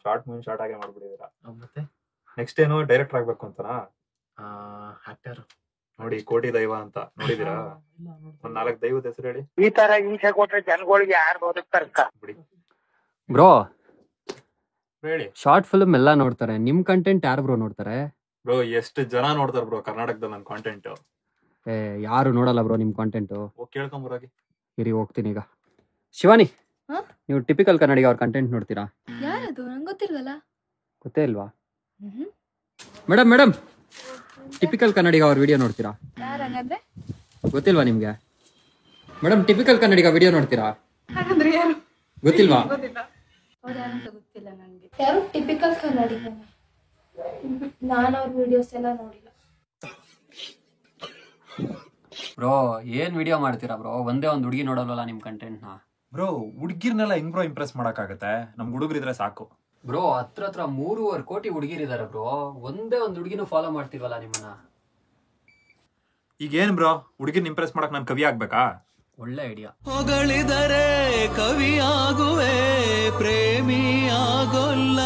Short movie short ಆಗೇ ಮಾಡ್ಬಿಟ್ಟಿದ್ದೀರಾ. ಮತ್ತೆ next ಏನು ಡೈರೆಕ್ಟರ್ ಆಗ್ಬೇಕು ಅಂತನಾ? ಆಕ್ಟರ್ ನೋಡಿ ಕೋಟಿ ದೈವ ಅಂತ ನೋಡಿದೀರಾ? ಒಂದ್ 4 ದೈವದ ಹೆಸರು ಹೇಳಿ. ಈ ತರ ಹಿಂಸೆ ಕೊಟ್ರೆ ಜನಗಳಿಗೆ ಯಾರು ಬದುಕ್ತಾರ ಬಿಡಿ ಬ್ರೋ. ಹೇಳಿ. ಶಾರ್ಟ್ ಫಿಲ್ಮ್ ಎಲ್ಲ ನೋಡ್ತಾರೆ, ನಿಮ್ ಕಂಟೆಂಟ್ ಯಾರು ಬ್ರೋ ನೋಡ್ತಾರೆ? ಬ್ರೋ ಎಷ್ಟು ಜನ ನೋಡ್ತಾರ ಬ್ರೋ ಕರ್ನಾಟಕದಲ್ಲಿ ನನ್ ಕಾಂಟೆಂಟ್? ಯಾರು ನೋಡಲ್ಲ ಬ್ರೋ ನಿಮ್ ಕಾಂಟೆಂಟ್. ಕೇಳ್ಕೊಂಬರಾಗಿ ಇರಿ ಹೋಗ್ತೀನಿ ಈಗ. ಶಿವಾನಿ, ನೀವು ಟಿಪಿಕಲ್ ಕನ್ನಡಿಗ ಅವ್ರ ಕಂಟೆಂಟ್ ನೋಡ್ತೀರಾ? ಯಾರದು? ನಂಗೆ ಗೊತ್ತಿಲ್ವಲ್ಲ. ಗೊತ್ತೇ ಇಲ್ವಾ? ಮೇಡಮ್ ಟಿಪಿಕಲ್ ಕನ್ನಡಿಗ ಅವ್ರ ವಿಡಿಯೋ ನೋಡ್ತೀರಾ? ಯಾರಂಗಂದ್ರೆ ಗೊತ್ತಿಲ್ವಾ ನಿಮ್ಗೆ? ಮೇಡಮ್ ಟಿಪಿಕಲ್ ಕನ್ನಡಿಗ ವಿಡಿಯೋ ನೋಡ್ತೀರಾ? ಹಾಗಂದ್ರೆ ಯಾರು? ಗೊತ್ತಿಲ್ವಾ? ಅವ್ರ್ಯಾರಂತ ಗೊತ್ತಿಲ್ಲ ನಂಗೆ. ಯಾರು ಟಿಪಿಕಲ್ ಕನ್ನಡಿಗ? ನಾನು ಅವ್ರ ವಿಡಿಯೋಸ್ ಎಲ್ಲ ನೋಡಿಲ್ಲ. ಬ್ರೋ ಏನ್ ವಿಡಿಯೋ ಮಾಡ್ತೀರಾ ಬ್ರೋ? ಒಂದೇ ಒಂದು ಹುಡುಗಿ ನೋಡಲ್ವಲ್ಲ ನಿಮ್ ಕಂಟೆಂಟ್ ನ? ಬ್ರೋ ಹುಡ್ಗಿರ್ನೆಲ್ಲ ಹೆಂಗ್ ಬ್ರೋ ಇಂಪ್ರೆಸ್ ಮಾಡಕ್ಕಾಗತ್ತೆ? ನಮ್ ಹುಡುಗರಿದ್ರೆ ಸಾಕು. ಬ್ರೋ ಹತ್ರ 3.25 ಕೋಟಿ ಹುಡುಗಿರಿದಾರೆ ಬ್ರೋ, ಒಂದೇ ಒಂದು ಹುಡುಗಿನೂ ಫಾಲೋ ಮಾಡ್ತಿಲ್ವಲ್ಲ ನಿಮ್ಮನ್ನ? ಈಗ ಏನ್ ಬ್ರೋ ಹುಡುಗಿರ್ನ ಇಂಪ್ರೆಸ್ ಮಾಡಕ್ ನಾನ್ ಕವಿ ಆಗ್ಬೇಕಾ? ಒಳ್ಳೆ ಐಡಿಯಾ. ಹೊಗಳಿದರೆ ಕವಿ ಆಗುವೆ, ಪ್ರೇಮಿ ಆಗೋಲ್ಲ.